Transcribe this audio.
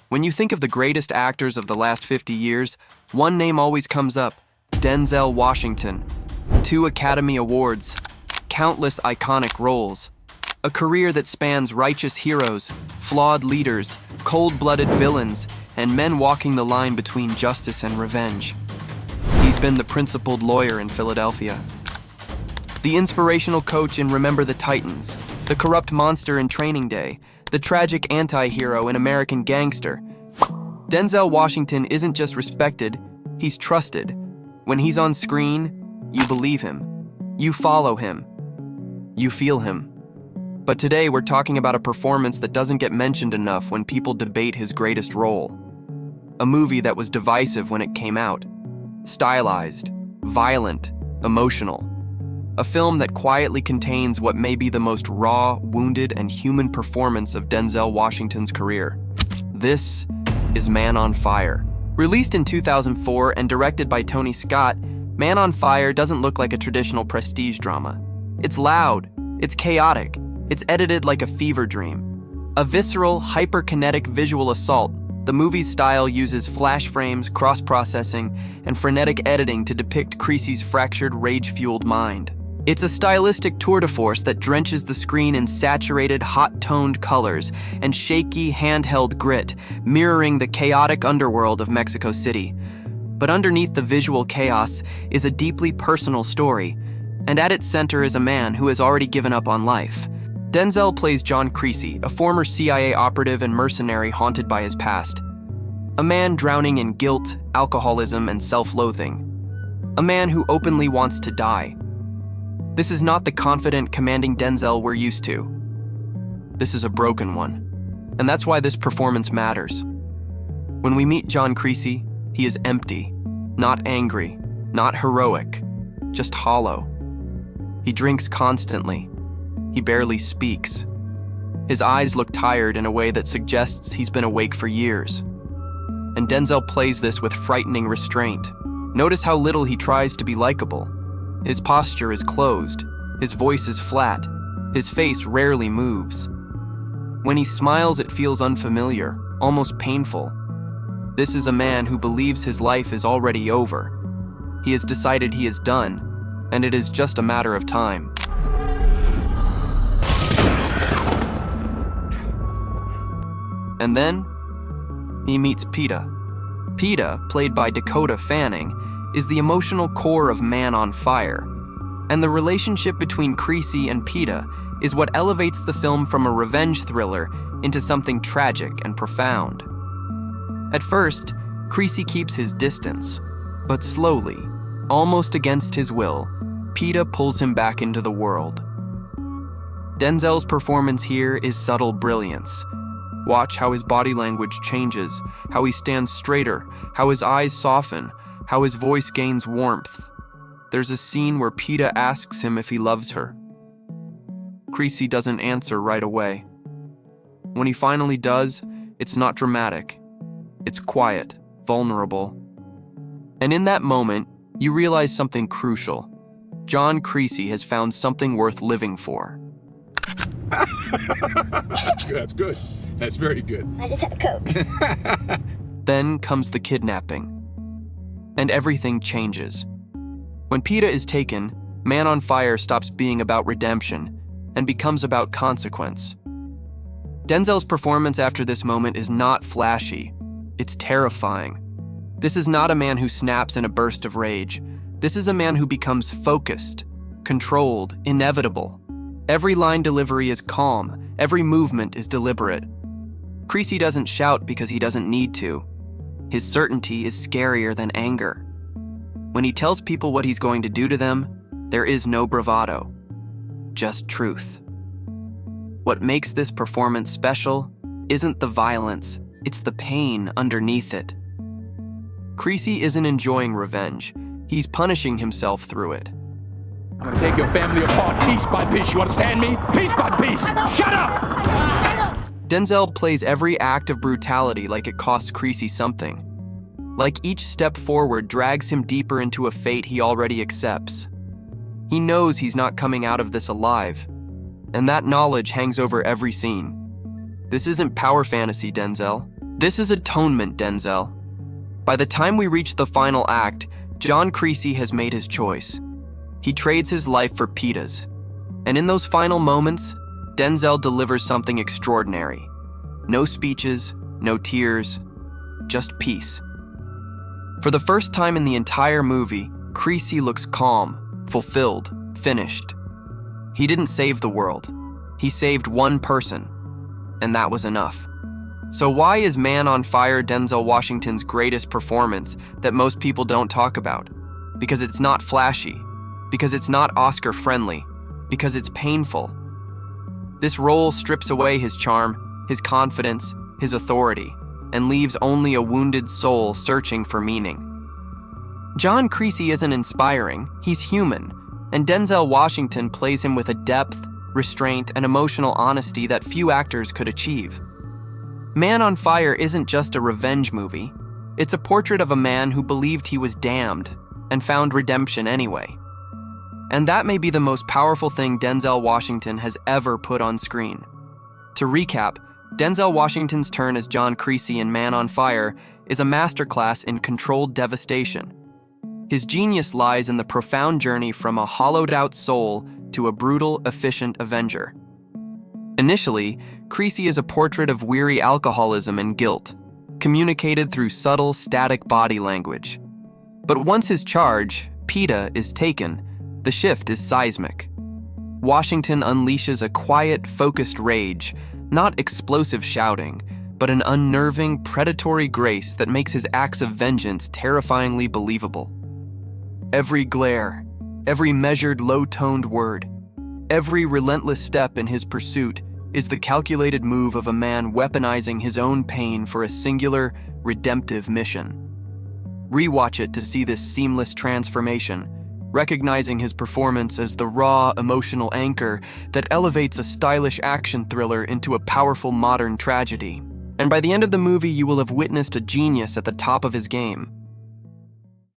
When you think of the greatest actors of the last 50 years, one name always comes up: Denzel Washington. 2 Academy Awards, countless iconic roles, a career that spans righteous heroes, flawed leaders, cold-blooded villains, and men walking the line between justice and revenge. He's been the principled lawyer in Philadelphia, the inspirational coach in Remember the Titans, the corrupt monster in Training Day, the tragic anti-hero in American Gangster. Denzel Washington isn't just respected, he's trusted. When he's on screen, you believe him, you follow him, you feel him. But today we're talking about a performance that doesn't get mentioned enough when people debate his greatest role. A movie that was divisive when it came out, stylized, violent, emotional. A film that quietly contains what may be the most raw, wounded, and human performance of Denzel Washington's career. This is Man on Fire. Released in 2004 and directed by Tony Scott, Man on Fire doesn't look like a traditional prestige drama. It's loud, it's chaotic, it's edited like a fever dream. A visceral, hyperkinetic visual assault, the movie's style uses flash frames, cross-processing, and frenetic editing to depict Creasy's fractured, rage-fueled mind. It's a stylistic tour de force that drenches the screen in saturated, hot-toned colors and shaky, handheld grit, mirroring the chaotic underworld of Mexico City. But underneath the visual chaos is a deeply personal story, and at its center is a man who has already given up on life. Denzel plays John Creasy, a former CIA operative and mercenary haunted by his past. A man drowning in guilt, alcoholism, and self-loathing. A man who openly wants to die. This is not the confident, commanding Denzel we're used to. This is a broken one. And that's why this performance matters. When we meet John Creasy, he is empty, not angry, not heroic, just hollow. He drinks constantly. He barely speaks. His eyes look tired in a way that suggests he's been awake for years. And Denzel plays this with frightening restraint. Notice how little he tries to be likable. His posture is closed, his voice is flat, his face rarely moves. When he smiles, it feels unfamiliar, almost painful. This is a man who believes his life is already over. He has decided he is done, and it is just a matter of time. And then, he meets Peta. Peta, played by Dakota Fanning, is the emotional core of Man on Fire. And the relationship between Creasy and Peta is what elevates the film from a revenge thriller into something tragic and profound. At first, Creasy keeps his distance, but slowly, almost against his will, Peta pulls him back into the world. Denzel's performance here is subtle brilliance. Watch how his body language changes, how he stands straighter, how his eyes soften, how his voice gains warmth. There's a scene where Peta asks him if he loves her. Creasy doesn't answer right away. When he finally does, it's not dramatic. It's quiet, vulnerable. And in that moment, you realize something crucial. John Creasy has found something worth living for. That's good. That's very good. I just had a Coke. Then comes the kidnapping. And everything changes. When Peta is taken, Man on Fire stops being about redemption and becomes about consequence. Denzel's performance after this moment is not flashy. It's terrifying. This is not a man who snaps in a burst of rage. This is a man who becomes focused, controlled, inevitable. Every line delivery is calm. Every movement is deliberate. Creasy doesn't shout because he doesn't need to. His certainty is scarier than anger. When he tells people what he's going to do to them, there is no bravado, just truth. What makes this performance special isn't the violence, it's the pain underneath it. Creasy isn't enjoying revenge, he's punishing himself through it. I'm gonna take your family apart piece by piece. You understand me? Piece by piece. Shut up! Denzel plays every act of brutality like it costs Creasy something. Like each step forward drags him deeper into a fate he already accepts. He knows he's not coming out of this alive, and that knowledge hangs over every scene. This isn't power fantasy, Denzel. This is atonement, Denzel. By the time we reach the final act, John Creasy has made his choice. He trades his life for Peta's. And in those final moments, Denzel delivers something extraordinary. No speeches, no tears, just peace. For the first time in the entire movie, Creasy looks calm, fulfilled, finished. He didn't save the world. He saved one person, and that was enough. So why is Man on Fire Denzel Washington's greatest performance that most people don't talk about? Because it's not flashy, because it's not Oscar-friendly, because it's painful. This role strips away his charm, his confidence, his authority, and leaves only a wounded soul searching for meaning. John Creasy isn't inspiring, he's human, and Denzel Washington plays him with a depth, restraint, and emotional honesty that few actors could achieve. Man on Fire isn't just a revenge movie. It's a portrait of a man who believed he was damned and found redemption anyway. And that may be the most powerful thing Denzel Washington has ever put on screen. To recap, Denzel Washington's turn as John Creasy in Man on Fire is a masterclass in controlled devastation. His genius lies in the profound journey from a hollowed-out soul to a brutal, efficient avenger. Initially, Creasy is a portrait of weary alcoholism and guilt, communicated through subtle, static body language. But once his charge, Peta, is taken, the shift is seismic. Washington unleashes a quiet, focused rage, not explosive shouting, but an unnerving, predatory grace that makes his acts of vengeance terrifyingly believable. Every glare, every measured, low-toned word, every relentless step in his pursuit is the calculated move of a man weaponizing his own pain for a singular, redemptive mission. Rewatch it to see this seamless transformation, recognizing his performance as the raw, emotional anchor that elevates a stylish action thriller into a powerful modern tragedy. And by the end of the movie, you will have witnessed a genius at the top of his game.